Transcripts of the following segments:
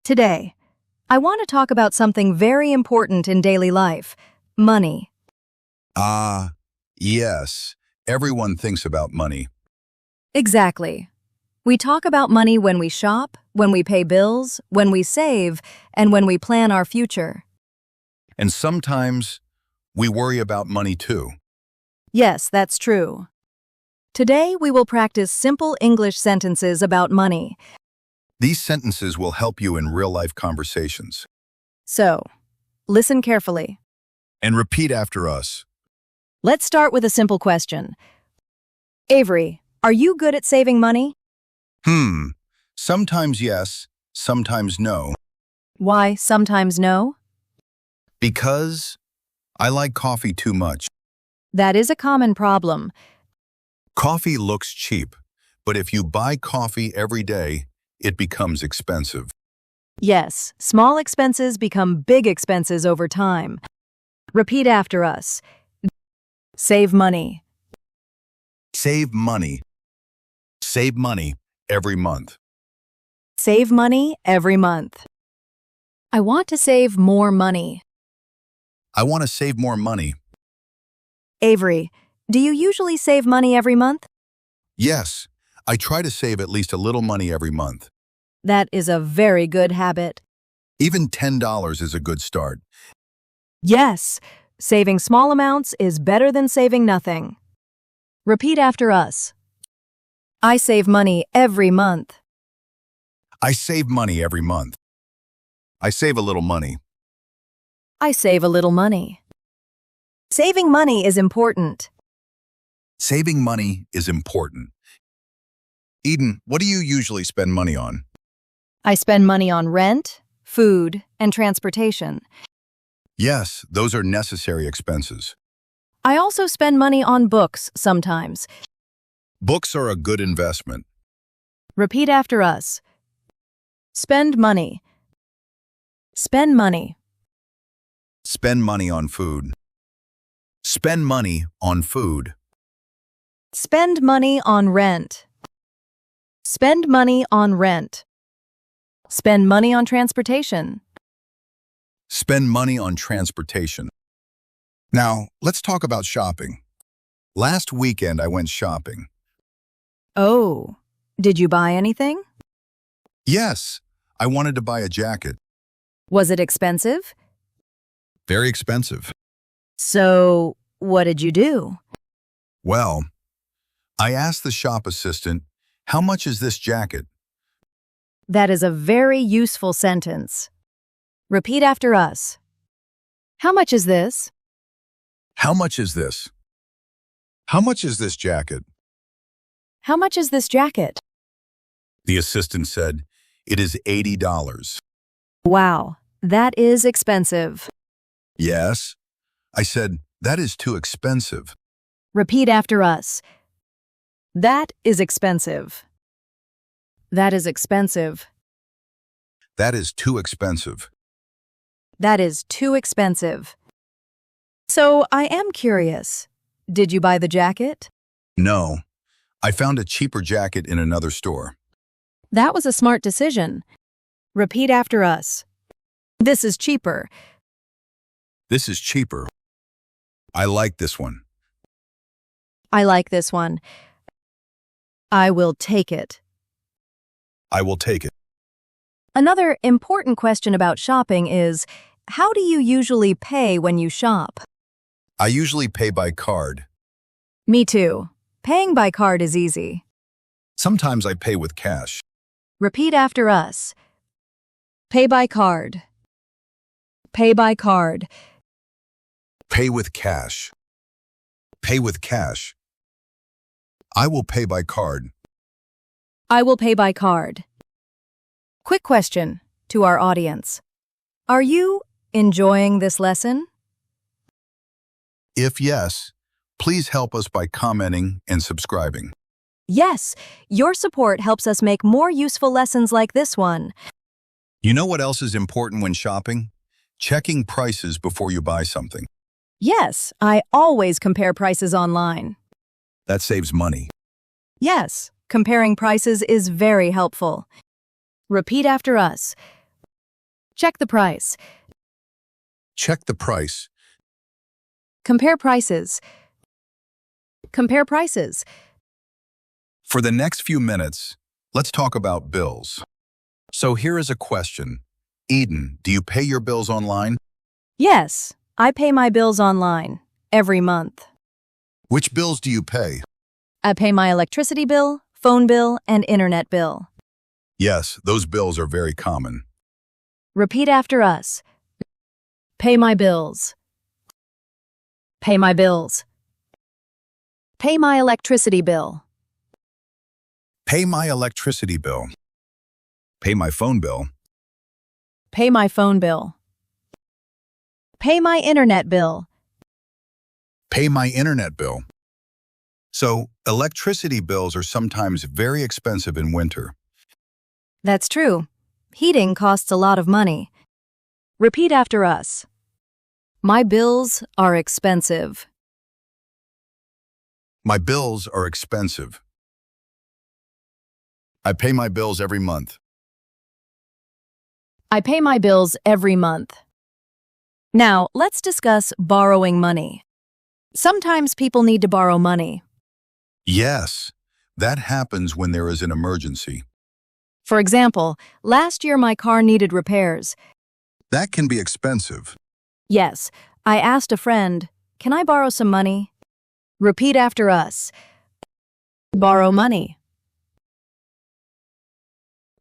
Today, I want to talk about something very important in daily life: money. Ah, yes. Everyone thinks about money. Exactly. We talk about money when we shop, when we pay bills, when we save, and when we plan our future. And sometimes we worry about money too. Yes, that's true. Today, we will practice simple English sentences about money. These sentences will help you in real-life conversations. So, listen carefully. And repeat after us. Let's start with a simple question. Avery, are you good at saving money? Sometimes yes, sometimes no. Why sometimes no? Because I like coffee too much. That is a common problem. Coffee looks cheap, but if you buy coffee every day, it becomes expensive. Yes, small expenses become big expenses over time. Repeat after us. Save money. Save money. Save money every month. Save money every month. I want to save more money. I want to save more money. Avery, do you usually save money every month? Yes, I try to save at least a little money every month. That is a very good habit. Even $10 is a good start. Yes, saving small amounts is better than saving nothing. Repeat after us. I save money every month. I save money every month. I save a little money. I save a little money. Saving money is important. Saving money is important. Eden, what do you usually spend money on? I spend money on rent, food, and transportation. Yes, those are necessary expenses. I also spend money on books sometimes. Books are a good investment. Repeat after us. Spend money. Spend money. Spend money on food. Spend money on food. Spend money on rent. Spend money on rent. Spend money on transportation. Spend money on transportation. Now, let's talk about shopping. Last weekend, I went shopping. Oh, did you buy anything? Yes, I wanted to buy a jacket. Was it expensive? Very expensive. So, what did you do? Well, I asked the shop assistant, "How much is this jacket?" That is a very useful sentence. Repeat after us. How much is this? "How much is this?" "How much is this jacket?" How much is this jacket? The assistant said, "It is $80. Wow, that is expensive. Yes. I said, "That is too expensive." Repeat after us. That is expensive. That is expensive. That is too expensive. That is too expensive. So, I am curious. Did you buy the jacket? No. I found a cheaper jacket in another store. That was a smart decision. Repeat after us. This is cheaper. This is cheaper. I like this one. I like this one. I will take it. I will take it. Another important question about shopping is, how do you usually pay when you shop? I usually pay by card. Me too. Paying by card is easy. Sometimes I pay with cash. Repeat after us. Pay by card. Pay by card. Pay with cash. Pay with cash. I will pay by card. I will pay by card. Quick question to our audience. Are you enjoying this lesson? If yes, please help us by commenting and subscribing. Yes, your support helps us make more useful lessons like this one. You know what else is important when shopping? Checking prices before you buy something. Yes, I always compare prices online. That saves money. Yes, comparing prices is very helpful. Repeat after us. Check the price. Check the price. Compare prices. Compare prices. For the next few minutes, let's talk about bills. So here is a question. Eden, do you pay your bills online? Yes, I pay my bills online every month. Which bills do you pay? I pay my electricity bill, phone bill, and internet bill. Yes, those bills are very common. Repeat after us. Pay my bills. Pay my bills. Pay my electricity bill. Pay my electricity bill. Pay my phone bill. Pay my phone bill. Pay my internet bill. Pay my internet bill. So, electricity bills are sometimes very expensive in winter. That's true. Heating costs a lot of money. Repeat after us. My bills are expensive. My bills are expensive. I pay my bills every month. I pay my bills every month. Now, let's discuss borrowing money. Sometimes people need to borrow money. Yes, that happens when there is an emergency. For example, last year my car needed repairs. That can be expensive. Yes, I asked a friend, "Can I borrow some money?" Repeat after us. Borrow money.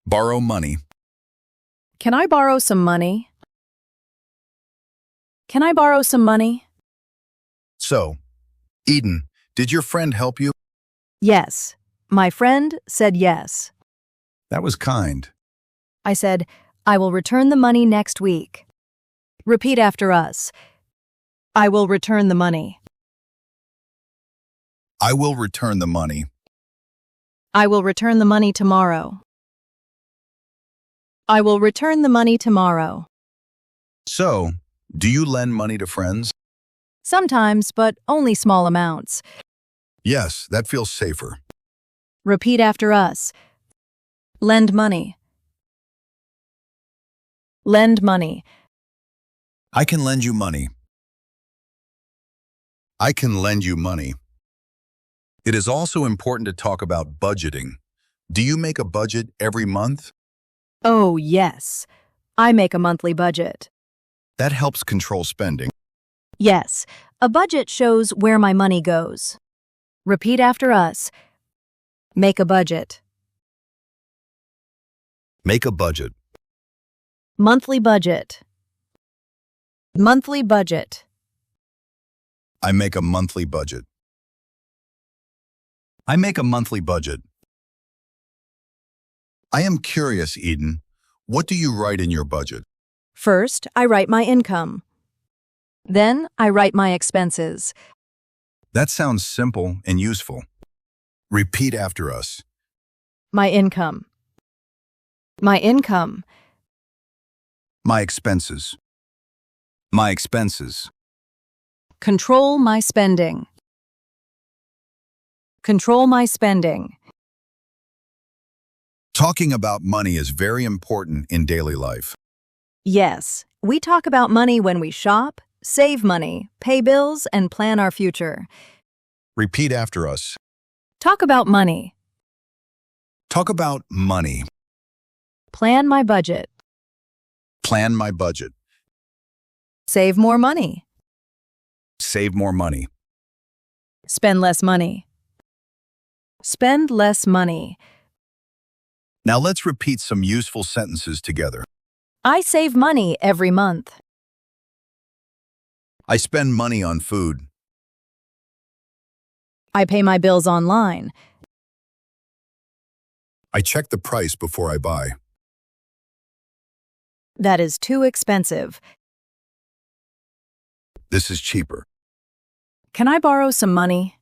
Borrow money. Can I borrow some money? Can I borrow some money? So, Eden, did your friend help you? Yes. My friend said yes. That was kind. I said, I will return the money next week. Repeat after us. I will return the money. I will return the money. I will return the money tomorrow. I will return the money tomorrow. So, do you lend money to friends? Sometimes, but only small amounts. Yes, that feels safer. Repeat after us. Lend money. Lend money. I can lend you money. I can lend you money. It is also important to talk about budgeting. Do you make a budget every month? Oh, yes. I make a monthly budget. That helps control spending. Yes, a budget shows where my money goes. Repeat after us. Make a budget. Make a budget. Monthly budget. Monthly budget. I make a monthly budget. I make a monthly budget. I am curious, Eden. What do you write in your budget? First, I write my income. Then, I write my expenses. That sounds simple and useful. Repeat after us. My income. My income. My expenses. My expenses. Control my spending. Control my spending. Talking about money is very important in daily life. Yes, we talk about money when we shop, save money, pay bills, and plan our future. Repeat after us. Talk about money. Talk about money. Plan my budget. Plan my budget. Save more money. Save more money. Spend less money. Spend less money. Now let's repeat some useful sentences together. I save money every month. I spend money on food. I pay my bills online. I check the price before I buy. That is too expensive. This is cheaper. Can I borrow some money?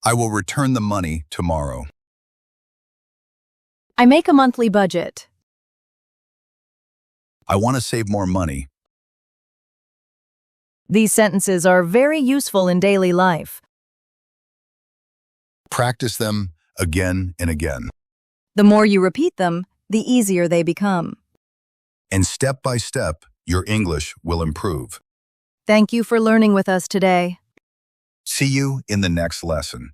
I will return the money tomorrow. I make a monthly budget. I want to save more money. These sentences are very useful in daily life. Practice them again and again. The more you repeat them, the easier they become. And step by step, your English will improve. Thank you for learning with us today. See you in the next lesson.